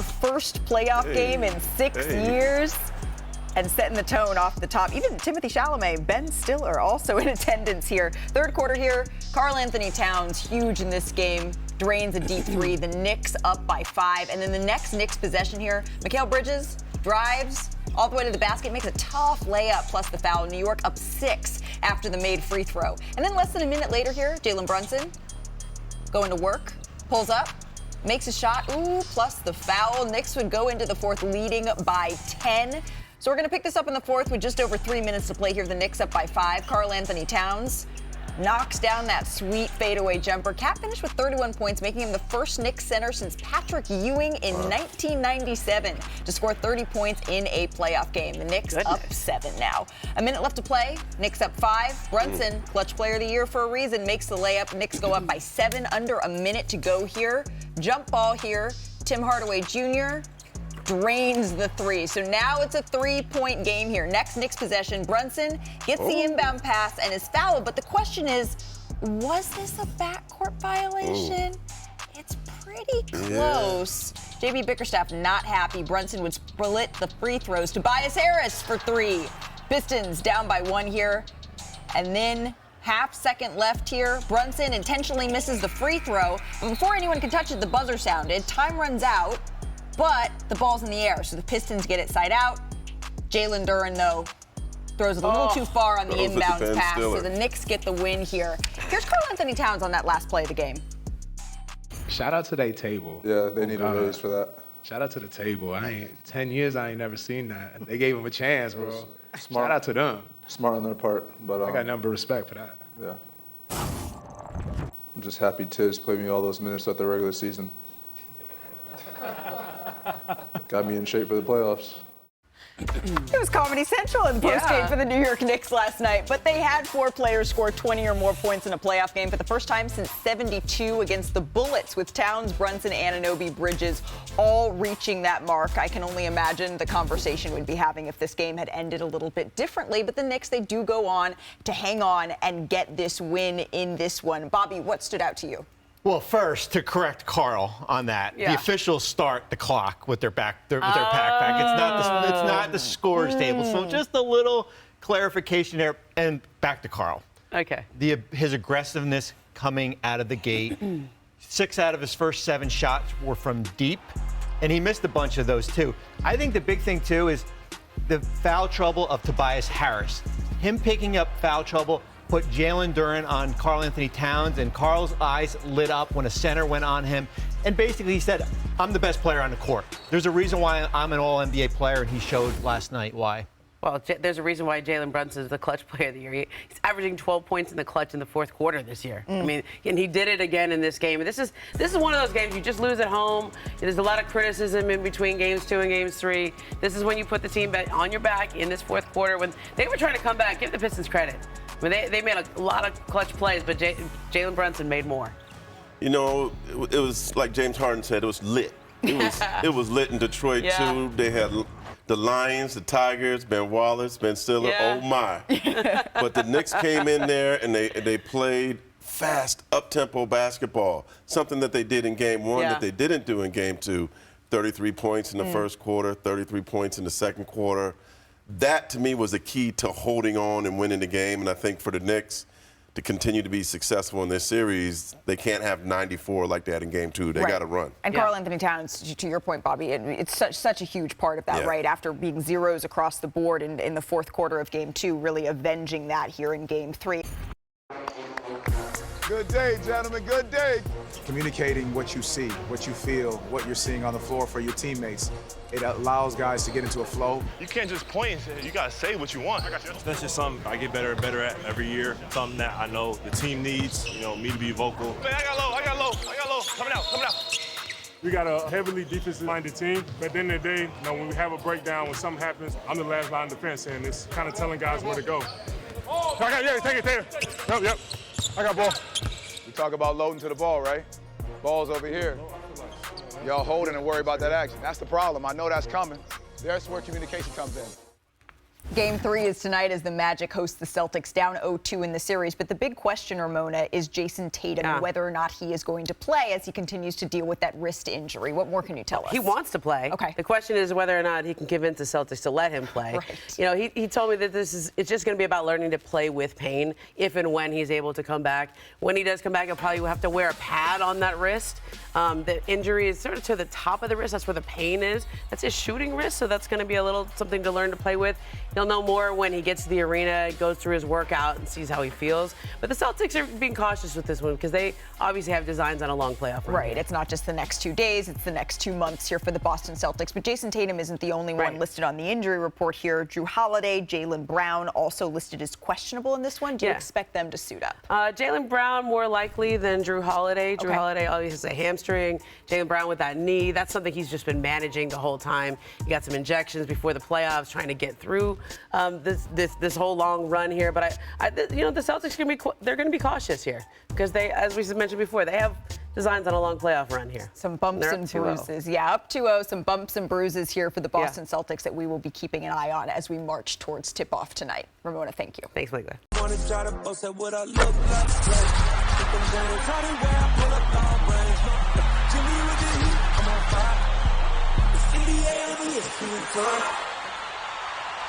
their first playoff game in 6 years and setting the tone off the top. Even Timothy Chalamet, Ben Stiller also in attendance here. Third quarter here, Karl Anthony Towns, huge in this game, drains a deep three. The Knicks up by 5. And then the next Knicks possession here, Mikal Bridges drives all the way to the basket, makes a tough layup plus the foul. New York up 6 after the made free throw. And then less than a minute later here, Jalen Brunson going to work, pulls up, makes a shot, plus the foul. Knicks would go into the fourth leading by 10. So we're going to pick this up in the fourth with just over 3 minutes to play here. The Knicks up by 5. Karl Anthony Towns knocks down that sweet fadeaway jumper. Cat finished with 31 points, making him the first Knicks center since Patrick Ewing in 1997 to score 30 points in a playoff game. The Knicks up 7 now. A minute left to play. Knicks up 5. Brunson, clutch player of the year for a reason, makes the layup. Knicks go up by 7, under a minute to go here. Jump ball here. Tim Hardaway Jr. drains the three. So now it's a 3-point game here. Next Knicks possession, Brunson gets the inbound pass and is fouled. But the question is, was this a backcourt violation? It's pretty close. JB Bickerstaff not happy. Brunson would split the free throws. Tobias Harris for 3. Pistons down by 1 here. And then half second left here. Brunson intentionally misses the free throw. But before anyone can touch it, the buzzer sounded. Time runs out. But the ball's in the air, so the Pistons get it side out. Jalen Duren, though, throws it a little too far on the inbounds pass, so the Knicks get the win here. Here's Karl Anthony Towns on that last play of the game. Shout out to their table. Yeah, they need a raise for that. Shout out to the table. 10 years, I ain't never seen that. They gave him a chance, bro. Smart. Shout out to them. Smart on their part, but I got number of respect for that. Yeah. I'm just happy Tibbs played me all those minutes at the regular season. Got me in shape for the playoffs. It was Comedy Central in the postgame for the New York Knicks last night, but they had 4 players score 20 or more points in a playoff game for the first time since '72 against the Bullets, with Towns, Brunson, Anunoby, Bridges all reaching that mark. I can only imagine the conversation we'd be having if this game had ended a little bit differently, but the Knicks, they do go on to hang on and get this win in this one. Bobby, what stood out to you? Well, first, to correct Karl on that, the officials start the clock with their backpack. It's not the scores table. So just a little clarification there, and back to Karl. Okay. His aggressiveness coming out of the gate. 6 out of his first 7 shots were from deep, and he missed a bunch of those too. I think the big thing too is the foul trouble of Tobias Harris. Him picking up foul trouble put Jalen Duren on Karl Anthony Towns, and Karl's eyes lit up when a center went on him. And basically he said, I'm the best player on the court. There's a reason why I'm an all-NBA player, and he showed last night why. Well, there's a reason why Jalen Brunson is the clutch player of the year. He's averaging 12 points in the clutch in the fourth quarter this year. I mean, and he did it again in this game. And this is one of those games you just lose at home. There's a lot of criticism in between games 2 and games 3. This is when you put the team on your back in this fourth quarter when they were trying to come back. Give the Pistons credit. I mean, they made a lot of clutch plays, but Jalen Brunson made more. You know, it was like James Harden said, it was lit. It was lit in Detroit, too. They had the Lions, the Tigers, Ben Wallace, Ben Stiller, oh my. But the Knicks came in there and they played fast, up-tempo basketball, something that they did in game 1 that they didn't do in game 2. 33 points in the first quarter, 33 points in the second quarter. That, to me, was the key to holding on and winning the game. And I think for the Knicks to continue to be successful in this series, they can't have 94 like they had in game 2. They got to run. And Karl Anthony Towns, to your point, Bobby, it's such a huge part of that, right? After being zeros across the board in the fourth quarter of game 2, really avenging that here in game 3. Good day, gentlemen. Good day. Communicating what you see, what you feel, what you're seeing on the floor for your teammates. It allows guys to get into a flow. You can't just point and say, you got to say what you want. That's just something I get better and better at every year. Something that I know the team needs, me to be vocal. Man, I got low. Coming out. We got a heavily defensive-minded team, but at the end of the day, when we have a breakdown, when something happens, I'm the last line of defense, and it's kind of telling guys where to go. Take it. Yep. I got ball. We talk about loading to the ball, right? Ball's over here. Y'all holding and worry about that action. That's the problem. I know that's coming. That's where communication comes in. Game 3 is tonight as the Magic host the Celtics, down 0-2 in the series. But the big question, Ramona, is Jason Tatum, and whether or not he is going to play as he continues to deal with that wrist injury. What more can you tell us? He wants to play. Okay. The question is whether or not he can convince the Celtics to let him play. Right. You know, he told me that it's just going to be about learning to play with pain if and when he's able to come back. When he does come back, he'll probably have to wear a pad on that wrist. The injury is sort of to the top of the wrist. That's where the pain is. That's his shooting wrist, so that's going to be a little something to learn to play with. He'll know more when he gets to the arena, goes through his workout, and sees how he feels. But the Celtics are being cautious with this one because they obviously have designs on a long playoff run. Right. It's not just the next 2 days. It's the next 2 months here for the Boston Celtics. But Jason Tatum isn't the only one listed on the injury report here. Drew Holiday, Jaylen Brown also listed as questionable in this one. Do you expect them to suit up? Jaylen Brown more likely than Drew Holiday. Drew Holiday always has a hamstring. Jaylen Brown with that knee. That's something he's just been managing the whole time. He got some injections before the playoffs, trying to get through this whole long run here. But the Celtics they're going to be cautious here because they, as we mentioned before, they have designs on a long playoff run here. Some bumps and bruises. Yeah, up 2-0. Some bumps and bruises here for the Boston Celtics that we will be keeping an eye on as we march towards tip-off tonight. Ramona, thank you. Thanks, Malika. NBA